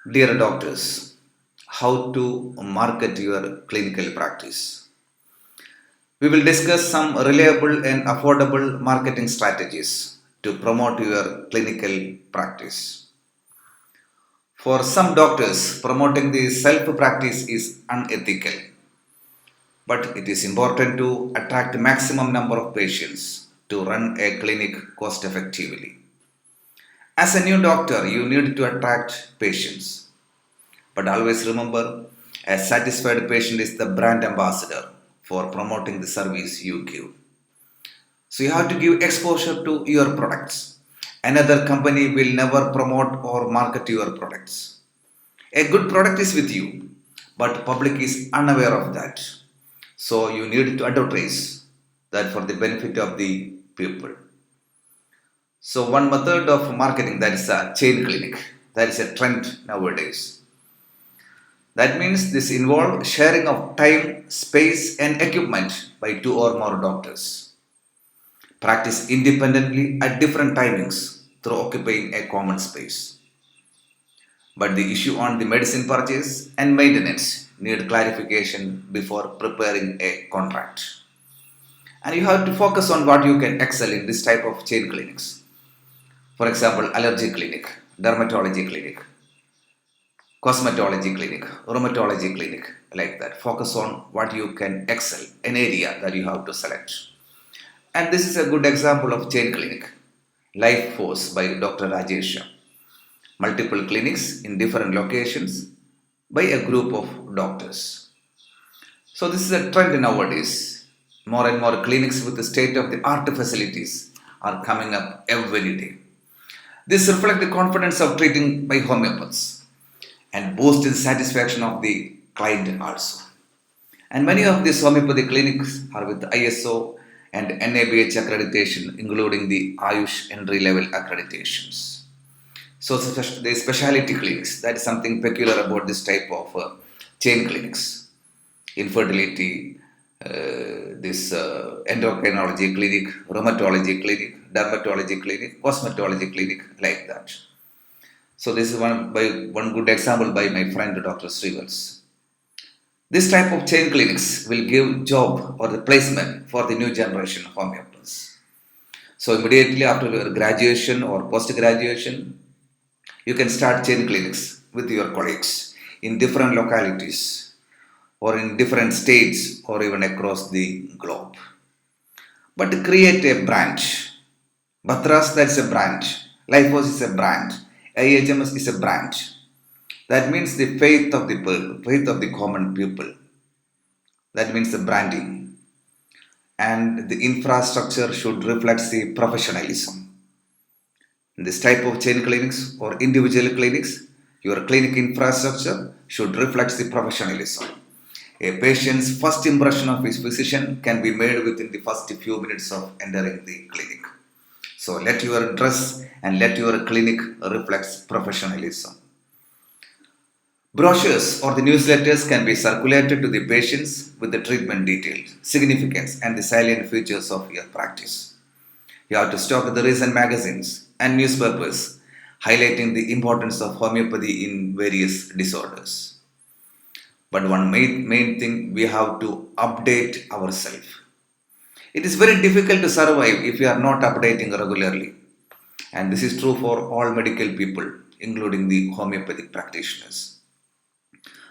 Dear doctors, how to market your clinical practice. We will discuss some reliable and affordable marketing strategies to promote your clinical practice. For some doctors, promoting the self practice is unethical, but it is important to attract maximum number of patients to run a clinic cost effectively. As a new doctor, you need to attract patients. But always remember, a satisfied patient is the brand ambassador for promoting the service you give. So you have to give exposure to your products. Another company will never promote or market your products. A good product is with you, but public is unaware of that. So you need to advertise that for the benefit of the people. So one method of marketing, that is a chain clinic. That is a trend nowadays. That means this involves sharing of time, space, and equipment by two or more doctors. Practice independently at different timings through occupying a common space. But the issue on the medicine purchase and maintenance need clarification before preparing a contract. And you have to focus on what you can excel in this type of chain clinics. For example, allergy clinic, dermatology clinic, cosmetology clinic, rheumatology clinic, like that. Focus on what you can excel, an area that you have to select. And this is a good example of chain clinic, Life Force by Dr. Rajesh Shah. Multiple clinics in different locations by a group of doctors. So this is a trend nowadays. More and more clinics with the state of the art facilities are coming up every day. This reflects the confidence of treating by homeopaths and boost the satisfaction of the client also. And many of these homeopathy clinics are with ISO and NABH accreditation, including the Ayush entry level accreditations. So the specialty clinics, that is something peculiar about this type of chain clinics. Infertility, this endocrinology clinic, rheumatology clinic, dermatology clinic, cosmetology clinic, like that. So this is one good example by my friend Dr. Srivals. This type of chain clinics will give job or replacement for the new generation homeopaths. So immediately after your graduation or post-graduation, you can start chain clinics with your colleagues in different localities or in different states or even across the globe. But to create a branch, Batras, that's a branch. Lifeforce is a brand. IHMS is a branch. That means the faith of the people, faith of the common people. That means the branding. And the infrastructure should reflect the professionalism. In this type of chain clinics or individual clinics, your clinic infrastructure should reflect the professionalism. A patient's first impression of his physician can be made within the first few minutes of entering the clinic. So let your dress and let your clinic reflect professionalism. Brochures or the newsletters can be circulated to the patients with the treatment details, significance, and the salient features of your practice. You have to stock the recent magazines and newspapers highlighting the importance of homeopathy in various disorders. But one main thing, we have to update ourselves. It is very difficult to survive if you are not updating regularly. And this is true for all medical people, including the homeopathic practitioners.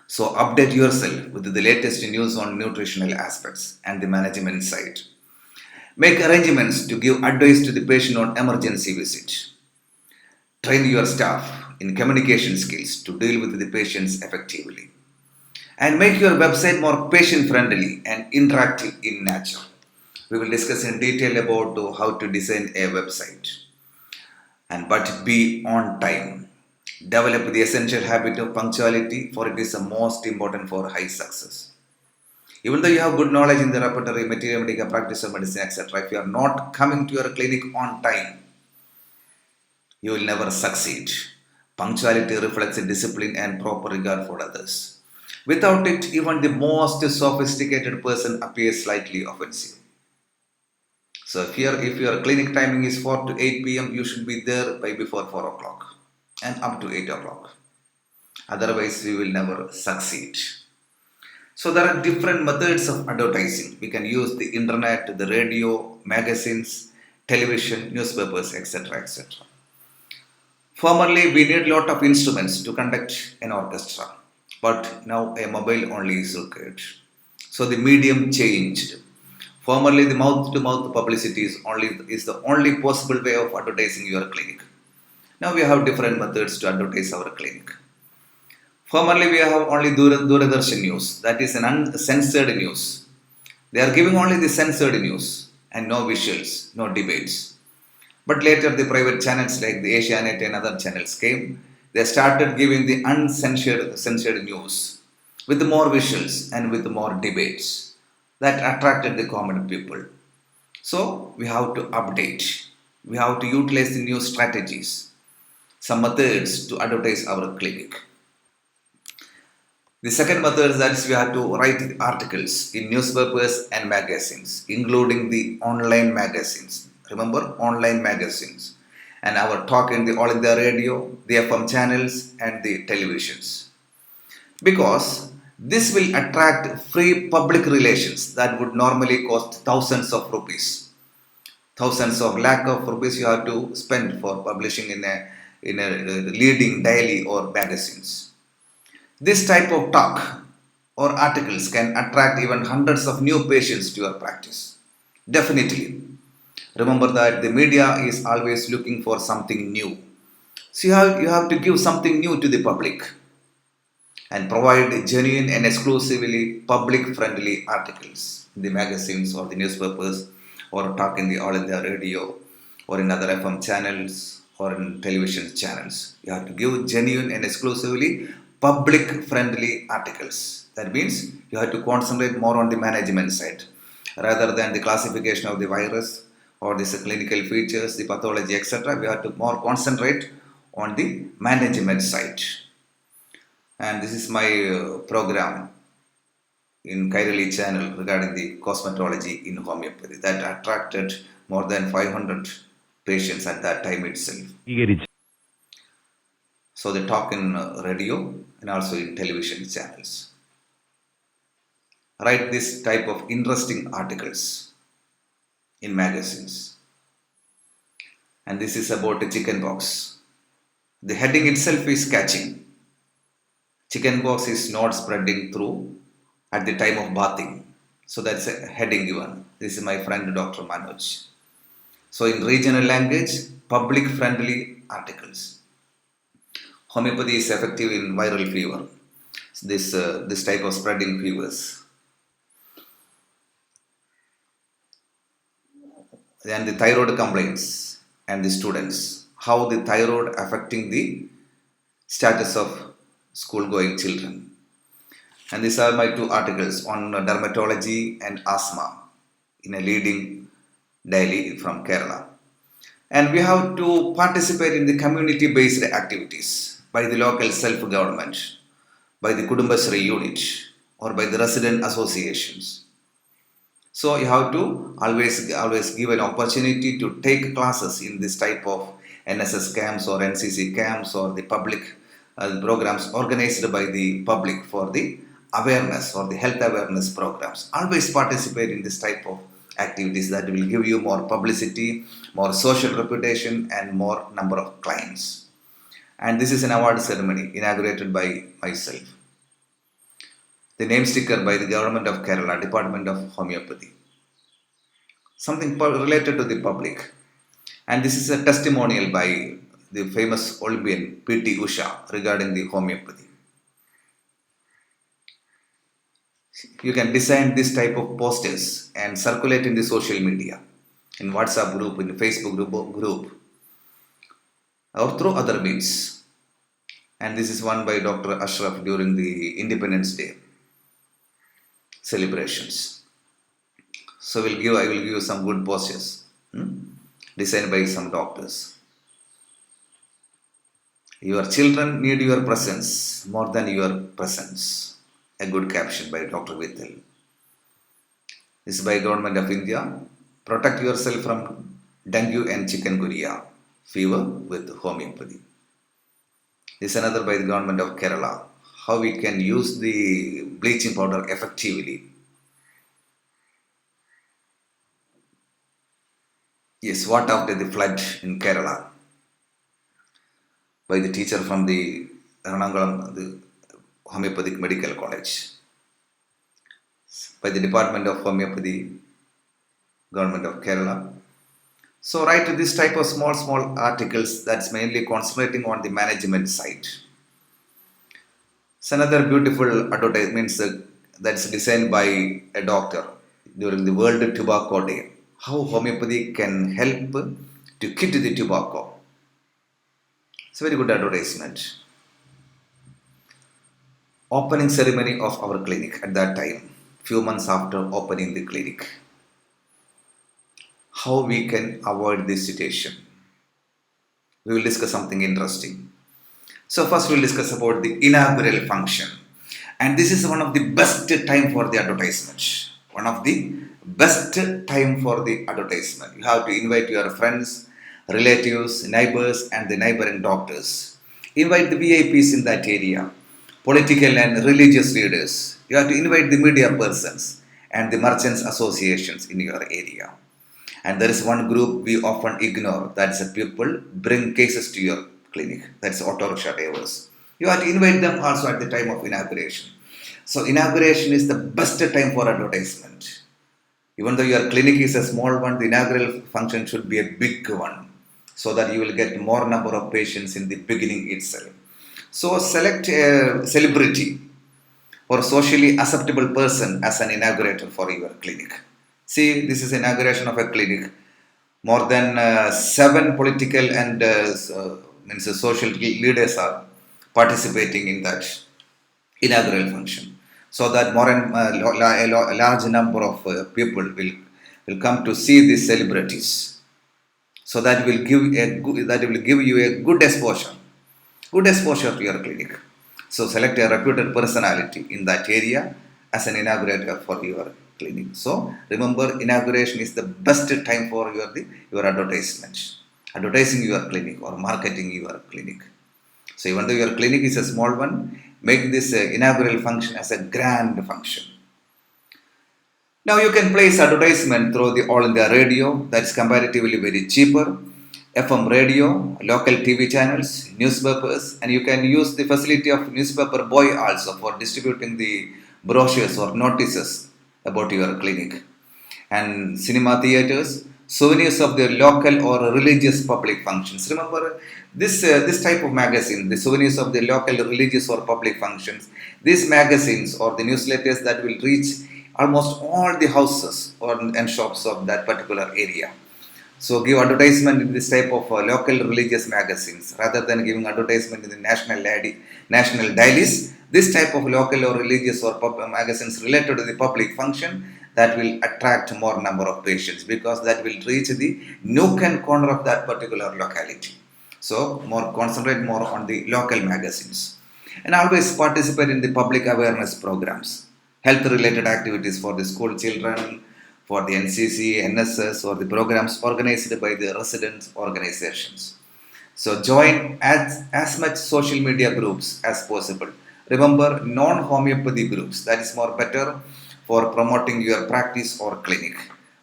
So update yourself with the latest news on nutritional aspects and the management side. Make arrangements to give advice to the patient on emergency visit. Train your staff in communication skills to deal with the patients effectively. And make your website more patient friendly and interactive in nature. We will discuss in detail about how to design a website. And but be on time. Develop the essential habit of punctuality, for it is the most important for high success. Even though you have good knowledge in the repertory, material, medical practice of medicine, etc., if you are not coming to your clinic on time, you will never succeed. Punctuality reflects a discipline and proper regard for others. Without it, even the most sophisticated person appears slightly offensive. So if your clinic timing is 4 to 8 p.m., you should be there by before 4 o'clock and up to 8 o'clock. Otherwise, we will never succeed. So there are different methods of advertising. We can use the internet, the radio, magazines, television, newspapers, etc. etc. Formerly, we need a lot of instruments to conduct an orchestra, but now a mobile only is required. So the medium changed. Formerly, the mouth-to-mouth publicity is the only possible way of advertising your clinic. Now we have different methods to advertise our clinic. Formerly, we have only Doordarshan news, that is an uncensored news. They are giving only the censored news and no visuals, no debates. But later, the private channels like the Asianet and other channels came. They started giving the censored news with more visuals and with more debates that attracted the common people. So, we have to update, we have to utilize the new strategies, some methods to advertise our clinic. The second method is that we have to write articles in newspapers and magazines, including the online magazines. Remember, online magazines. And our talk in the All India Radio, the FM channels, and the televisions. Because this will attract free public relations that would normally cost thousands of rupees. Thousands of lakh of rupees you have to spend for publishing in a leading daily or magazines. This type of talk or articles can attract even hundreds of new patients to your practice. Definitely. Remember that the media is always looking for something new. So you have to give something new to the public and provide genuine and exclusively public friendly articles in the magazines or the newspapers or talk in the All India Radio or in other FM channels or in television channels. You have to give genuine and exclusively public friendly articles. That means you have to concentrate more on the management side rather than the classification of the virus or the clinical features, the pathology, etc. We have to more concentrate on the management side. And this is my program in Kairali channel regarding the cosmetology in homeopathy that attracted more than 500 patients at that time itself. So they talk in radio and also in television channels. Write this type of interesting articles in magazines. And this is about the chicken pox. The heading itself is catching. Chicken pox is not spreading through at the time of bathing. So that's a heading given. This is my friend Dr. Manoj. So in regional language, public friendly articles. Homeopathy is effective in viral fever. This type of spreading fevers. And the thyroid complaints and the students. How the thyroid affecting the status of school going children. And these are my two articles on dermatology and asthma in a leading daily from Kerala. And we have to participate in the community based activities by the local self-government, by the Kudumbashree unit or by the resident associations. So you have to always give an opportunity to take classes in this type of NSS camps or NCC camps or the public programs organized by the public for the awareness or the health awareness programs. Always participate in this type of activities that will give you more publicity, more social reputation and more number of clients. And this is an award ceremony inaugurated by myself. The name sticker by the government of Kerala, Department of Homeopathy. Something related to the public. And this is a testimonial by the famous Olympian P.T. Usha regarding the homeopathy. You can design this type of posters and circulate in the social media, in WhatsApp group, in Facebook group, or through other means. And this is one by Dr. Ashraf during the Independence Day celebrations. So I will give you some good posters designed by some doctors. Your children need your presence more than your presence. A good caption by Dr. Vittal. This is by Government of India. Protect yourself from dengue and chikungunya fever with homeopathy. This is another by the government of Kerala. How we can use the bleaching powder effectively. Yes, what after the flood in Kerala by the teacher from the Ernakulam, the Homeopathic Medical College, by the Department of Homeopathy, Government of Kerala. So write this type of small articles that's mainly concentrating on the management side. It's another beautiful advertisement that's designed by a doctor during the World Tobacco Day. How homeopathy can help to quit the tobacco. It's a very good advertisement. Opening ceremony of our clinic at that time, few months after opening the clinic. How we can avoid this situation. We will discuss something interesting. So first we'll discuss about the inaugural function. And this is one of the best time for the advertisement. One of the best time for the advertisement. You have to invite your friends, relatives, neighbors and the neighboring doctors. Invite the VIPs in that area, political and religious leaders. You have to invite the media persons and the merchants associations in your area. And there is one group we often ignore. That's the people bring cases to your clinic. That's auto rickshaw drivers. You have to invite them also at the time of inauguration. So inauguration is the best time for advertisement. Even though your clinic is a small one, the inaugural function should be a big one so that you will get more number of patients in the beginning itself. So select a celebrity or socially acceptable person as an inaugurator for your clinic. See, this is inauguration of a clinic. More than 7 political and social leaders are participating in that inaugural function. So that more and a large number of people will come to see these celebrities. So that will give you a good exposure to your clinic. So select a reputed personality in that area as an inaugurator for your clinic. So remember, inauguration is the best time for your advertisement, advertising your clinic or marketing your clinic. So even though your clinic is a small one, make this inaugural function as a grand function. Now you can place advertisement through the all India radio, that is comparatively very cheaper, FM radio, local TV channels, newspapers, and you can use the facility of newspaper boy also for distributing the brochures or notices about your clinic. And cinema theaters, souvenirs of their local or religious public functions. Remember this type of magazine, the souvenirs of the local religious or public functions. These magazines or the newsletters that will reach almost all the houses and shops of that particular area. So give advertisement in this type of local religious magazines rather than giving advertisement in the national dailies. This type of local or religious or magazines related to the public function, that will attract more number of patients because that will reach the nook and corner of that particular locality. So concentrate more on the local magazines and always participate in the public awareness programs, health related activities for the school children, for the NCC, NSS or the programs organized by the residents organizations. So join as much social media groups as possible. Remember, non-homeopathy groups, that is more better for promoting your practice or clinic.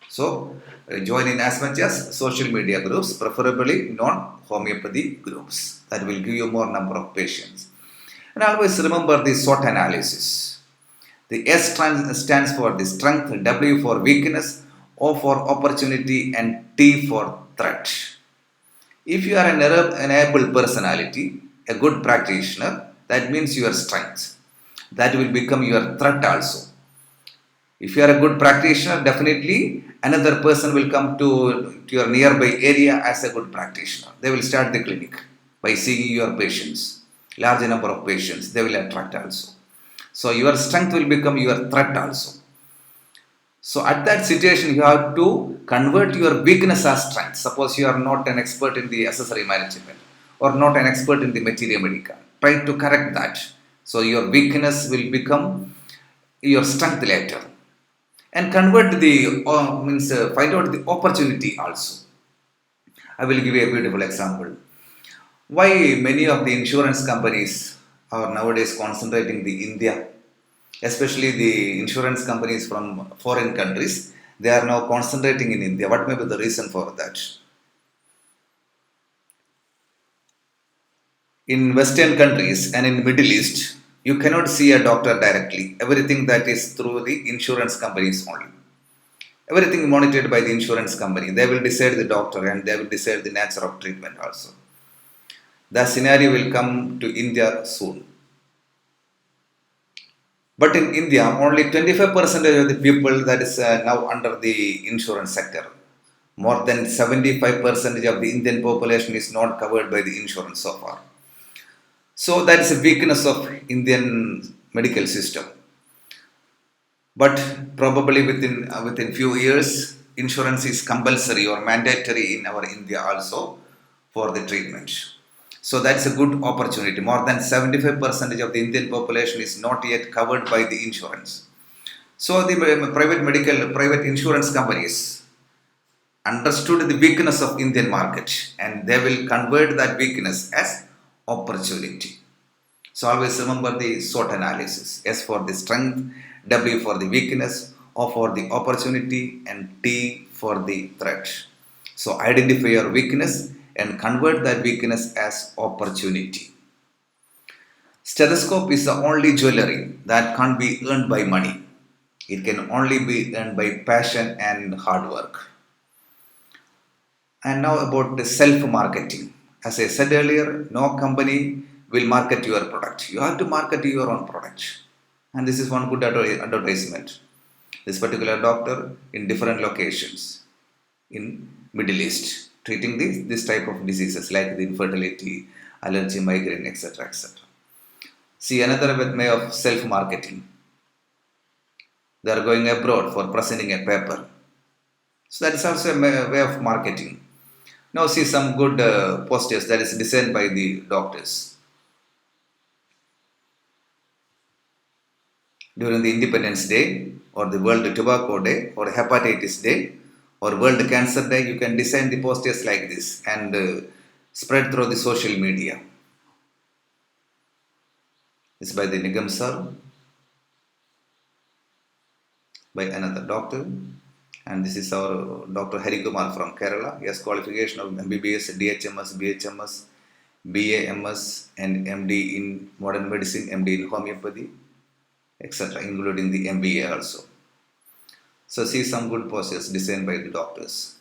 So join in as much as social media groups, preferably non-homeopathy groups. That will give you more number of patients. And always remember the SWOT analysis. The S stands for the strength, W for weakness, O for opportunity, and T for threat. If you are an able personality, a good practitioner, that means your strength. That will become your threat also. If you are a good practitioner, definitely another person will come to your nearby area as a good practitioner. They will start the clinic by seeing your patients, large number of patients. They will attract also. So your strength will become your threat also. So at that situation, you have to convert your weakness as strength. Suppose you are not an expert in the accessory management or not an expert in the materia medica. Try to correct that. So your weakness will become your strength later. And convert find out the opportunity also. I will give you a beautiful example. Why many of the insurance companies are nowadays concentrating the India, especially the insurance companies from foreign countries, they are now concentrating in India. What may be the reason for that? In Western countries and in Middle East, you cannot see a doctor directly. Everything that is through the insurance companies only. Everything monitored by the insurance company. They will decide the doctor and they will decide the nature of treatment also. The scenario will come to India soon. But in India, only 25% of the people that is now under the insurance sector. More than 75% of the Indian population is not covered by the insurance so far. So that is a weakness of Indian medical system. But probably within few years, insurance is compulsory or mandatory in our India also for the treatment. So that's a good opportunity. More than 75% of the Indian population is not yet covered by the insurance. So the private insurance companies understood the weakness of Indian market and they will convert that weakness as opportunity. So always remember the SWOT analysis. S for the strength, W for the weakness, O for the opportunity, and T for the threat. So identify your weakness and convert that weakness as opportunity. Stethoscope is the only jewelry that can't be earned by money. It can only be earned by passion and hard work. And now about the self-marketing. As I said earlier, no company will market your product. You have to market your own product. And this is one good advertisement. This particular doctor in different locations in Middle East treating this type of diseases like the infertility, allergy, migraine, etc. etc. See another way of self-marketing. They are going abroad for presenting a paper. So that is also a way of marketing. Now see some good posters that is designed by the doctors. During the Independence Day or the World Tobacco Day or Hepatitis Day or World Cancer Day, you can design the posters like this and spread through the social media. This is by the Nigam sir, by another doctor, and this is our Dr. Hari Kumar from Kerala. He has qualification of MBBS, DHMS, BHMS, BAMS and MD in modern medicine, MD in homeopathy, etc., including the MBA also. So see some good posters designed by the doctors.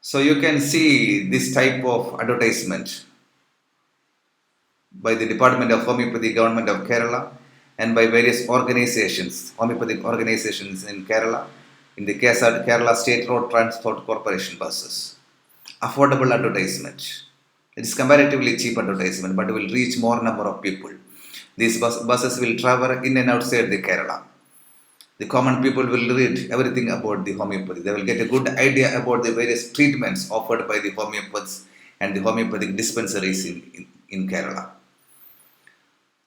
So you can see this type of advertisement by the Department of Homeopathy, Government of Kerala, and by various organizations, homeopathic organizations in Kerala, in the case of Kerala State Road Transport Corporation buses. Affordable advertisement. It is comparatively cheap advertisement, but will reach more number of people. These buses will travel in and outside the Kerala. The common people will read everything about the homeopathy. They will get a good idea about the various treatments offered by the homeopaths and the homeopathic dispensaries in Kerala.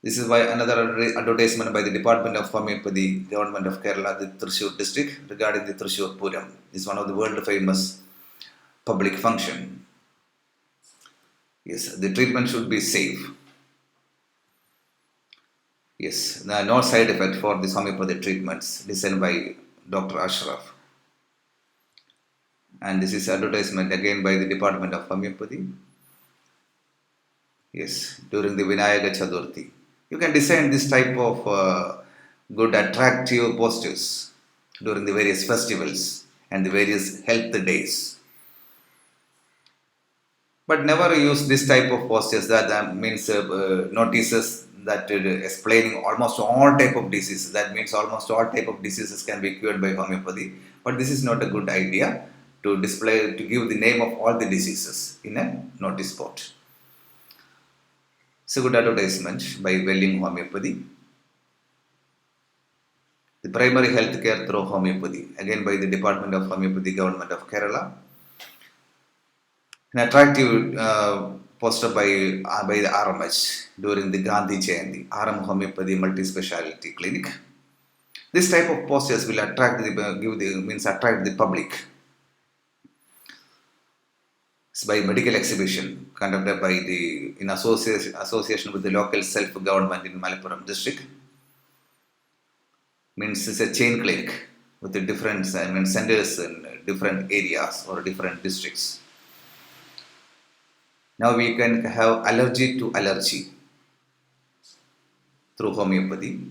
This is why another advertisement by the Department of Homeopathy, Government of Kerala, the Thrissur district regarding the Thrissur Puram is one of the world famous public function. Yes, the treatment should be safe. Yes, no side effect for these homeopathic treatments designed by Dr. Ashraf. And this is advertisement again by the Department of Homeopathy. Yes, during the Vinayaga Chaturthi. You can design this type of good attractive posters during the various festivals and the various health days. But never use this type of posters that means notices that explaining almost all type of diseases. That means almost all type of diseases can be cured by homeopathy. But this is not a good idea to display, to give the name of all the diseases in a notice board. It's a good advertisement by Welling Homeopathy. The primary health care through homeopathy, again by the Department of Homeopathy, Government of Kerala. An attractive poster by the RMH during the Gandhi Jayanti, RM Homeopathy Multi-Speciality Clinic. This type of posters will attract attract the public. by medical exhibition conducted by the in association with the local self-government in Malappuram district. Means it's a chain clinic with the different centers in different areas or different districts. Now we can have allergy to allergy through homeopathy,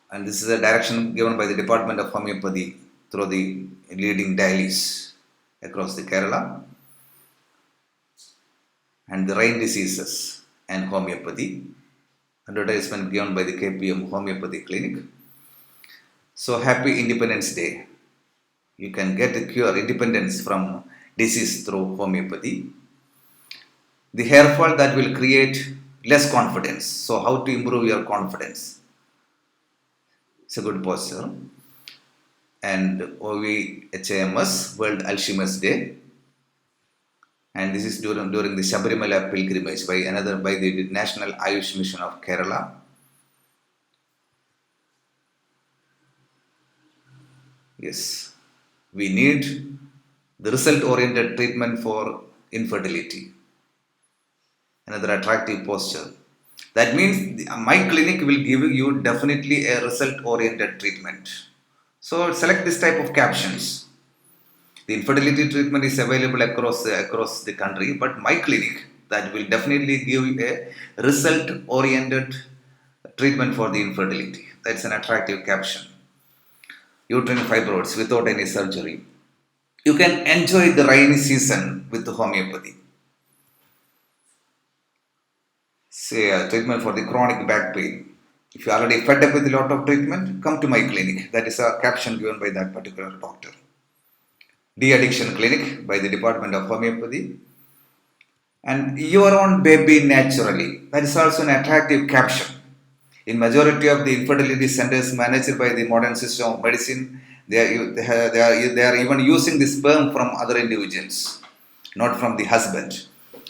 and this is a direction given by the Department of Homeopathy through the leading dailies across the Kerala, and the rain diseases and homeopathy. Advertisement given by the KPM Homeopathy Clinic. So happy Independence Day. You can get a cure, independence from disease through homeopathy. The hair fall that will create less confidence. So how to improve your confidence? It's a good posture. And OVHAMS, World Alzheimer's Day. And this is during the Sabarimala pilgrimage by the National Ayush Mission of Kerala. Yes, we need the result-oriented treatment for infertility. Another attractive posture. That means my clinic will give you definitely a result-oriented treatment. So select this type of captions. The infertility treatment is available across the country, but my clinic that will definitely give a result-oriented treatment for the infertility. That's an attractive caption. Uterine fibroids without any surgery. You can enjoy the rainy season with the homeopathy. Say treatment for the chronic back pain. If you are already fed up with a lot of treatment, come to my clinic. That is a caption given by that particular doctor. De-addiction clinic by the Department of Homeopathy. And your own baby naturally. That is also an attractive caption. In majority of the infertility centers managed by the modern system of medicine, they are even using the sperm from other individuals, not from the husband.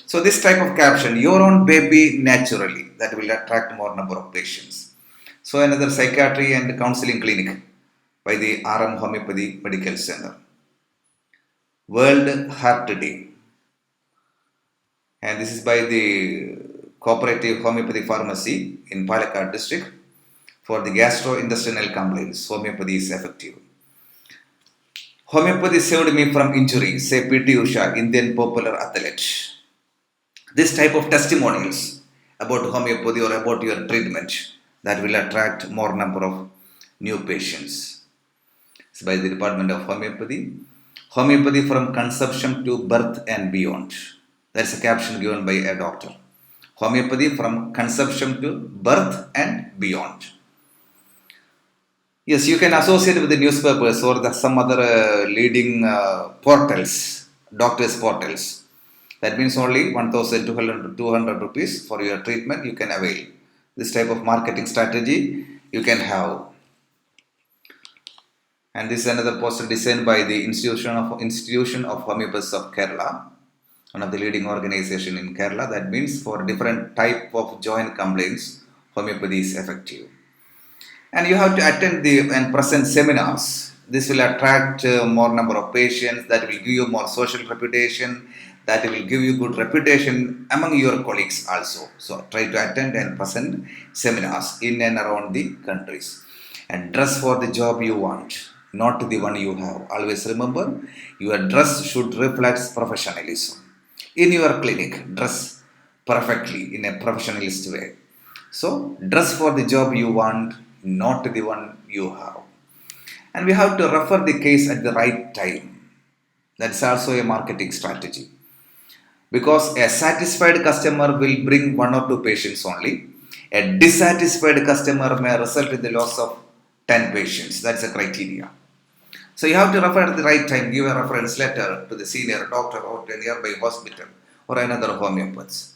So this type of caption, your own baby naturally, that will attract more number of patients. So another psychiatry and counseling clinic by the RM Homeopathy Medical Center. World Heart Day. And this is by the Cooperative Homeopathy Pharmacy in Palakkad district. For the gastrointestinal complaints, homeopathy is effective. Homeopathy saved me from injury, say PT Usha, Indian popular athlete. This type of testimonials about homeopathy or about your treatment that will attract more number of new patients. It's by the Department of Homeopathy. Homeopathy from conception to birth and beyond. That's a caption given by a doctor. Homeopathy from conception to birth and beyond. Yes, you can associate with the newspapers or some other leading portals, doctors' portals. That means only 1,200 rupees for your treatment you can avail. This type of marketing strategy you can have. And this is another poster designed by the Institution of Homeopathy of Kerala, one of the leading organization in Kerala. That means for different type of joint complaints, homeopathy is effective. And you have to attend and present seminars. This will attract more number of patients. That will give you more social reputation. That will give you good reputation among your colleagues also. So try to attend and present seminars in and around the countries. And dress for the job you want, not the one you have. Always remember, your dress should reflect professionalism. In your clinic, dress perfectly in a professionalist way. So dress for the job you want, not the one you have. And we have to refer the case at the right time. That's also a marketing strategy. Because a satisfied customer will bring 1 or 2 patients only. A dissatisfied customer may result in the loss of 10 patients. That's a criteria. So you have to refer at the right time. Give a reference letter to the senior doctor or to a nearby hospital or another homeopath.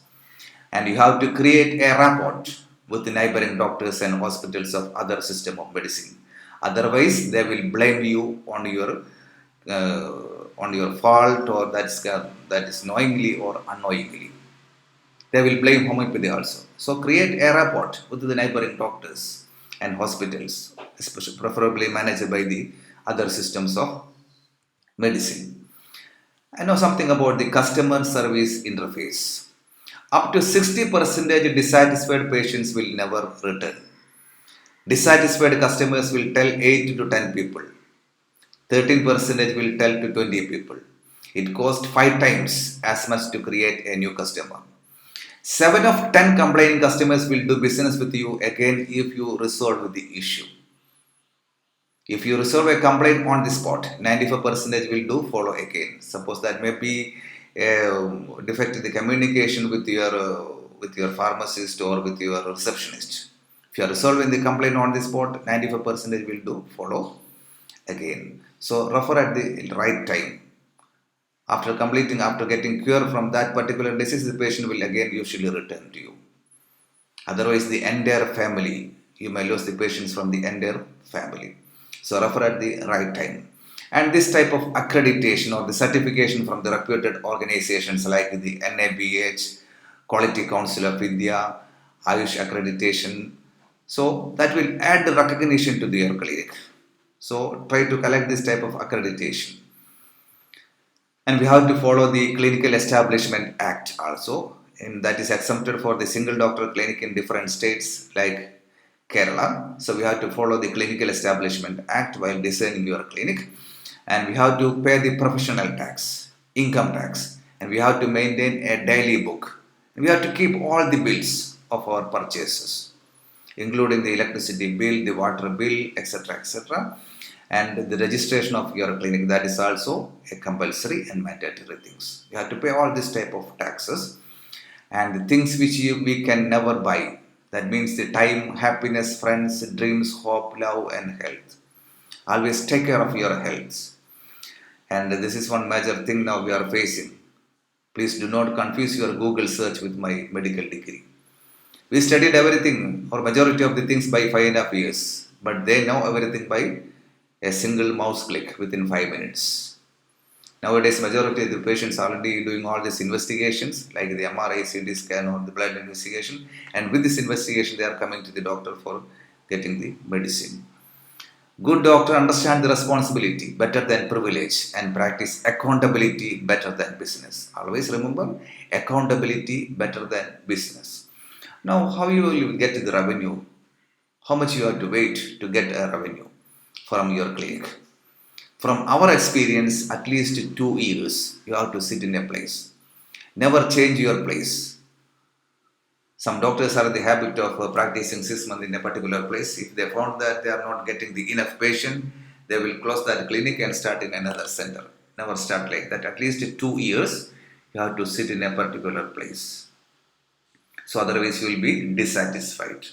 And you have to create a rapport with the neighboring doctors and hospitals of other system of medicine. Otherwise, they will blame you on your fault, or that is knowingly or unknowingly. They will blame homeopathy also. So create a rapport with the neighboring doctors and hospitals, preferably managed by the other systems of medicine. I know something about the customer service interface. Up to 60% dissatisfied patients will never return. Dissatisfied customers will tell 8 to 10 people. 13% will tell to 20 people. It costs 5 times as much to create a new customer. 7 of 10 complaining customers will do business with you again if you resolve the issue. If you resolve a complaint on the spot, 95% will do follow again. Suppose that may be defect in the communication with your pharmacist or with your receptionist. If you are resolving the complaint on the spot, 95% will do follow again. So refer at the right time. After getting cure from that particular disease, the patient will again usually return to you. Otherwise, the entire family, you may lose the patients from the entire family. So refer at the right time. And this type of accreditation or the certification from the reputed organizations like the NABH, Quality Council of India, Ayush accreditation. So that will add the recognition to your clinic. So try to collect this type of accreditation. And we have to follow the Clinical Establishment Act also, and that is exempted for the single doctor clinic in different states like Kerala. So we have to follow the Clinical Establishment Act while designing your clinic, and we have to pay the professional tax, income tax, and we have to maintain a daily book. And we have to keep all the bills of our purchases, including the electricity bill, the water bill, etc., etc., and the registration of your clinic. That is also a compulsory and mandatory things. You have to pay all this type of taxes, and the things which we can never buy. That means the time, happiness, friends, dreams, hope, love, and health. Always take care of your health. And this is one major thing now we are facing. Please do not confuse your Google search with my medical degree. We studied everything or majority of the things by 5.5 years, but they know everything by a single mouse click within 5 minutes. Nowadays, majority of the patients are already doing all these investigations like the MRI, CT scan or the blood investigation, and with this investigation they are coming to the doctor for getting the medicine. Good doctor understand the responsibility better than privilege and practice accountability better than business. Always remember, accountability better than business. Now, how you will get the revenue? How much you have to wait to get a revenue from your clinic? From our experience, at least 2 years you have to sit in a place. Never change your place. Some doctors are in the habit of practicing 6 months in a particular place. If they found that they are not getting the enough patient, they will close that clinic and start in another center. Never start like that. At least 2 years you have to sit in a particular place. So otherwise you will be dissatisfied.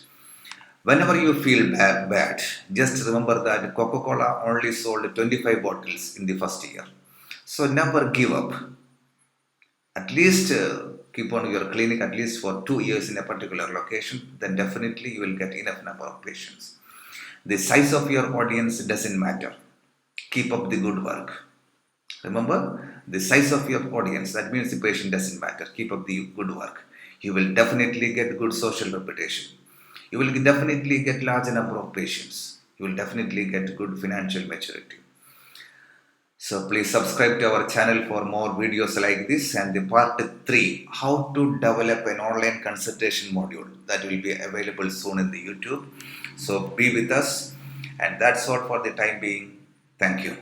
Whenever you feel bad, just remember that Coca-Cola only sold 25 bottles in the first year. So never give up. At least keep on your clinic at least for 2 years in a particular location. Then definitely you will get enough number of patients. The size of your audience doesn't matter. Keep up the good work. Remember, the size of your audience, that means the patient doesn't matter. Keep up the good work. You will definitely get good social reputation. You will definitely get large number of patients. You will definitely get good financial maturity. So please subscribe to our channel for more videos like this, and the part 3, how to develop an online consultation module, that will be available soon in the YouTube. So be with us, and that's all for the time being. Thank you.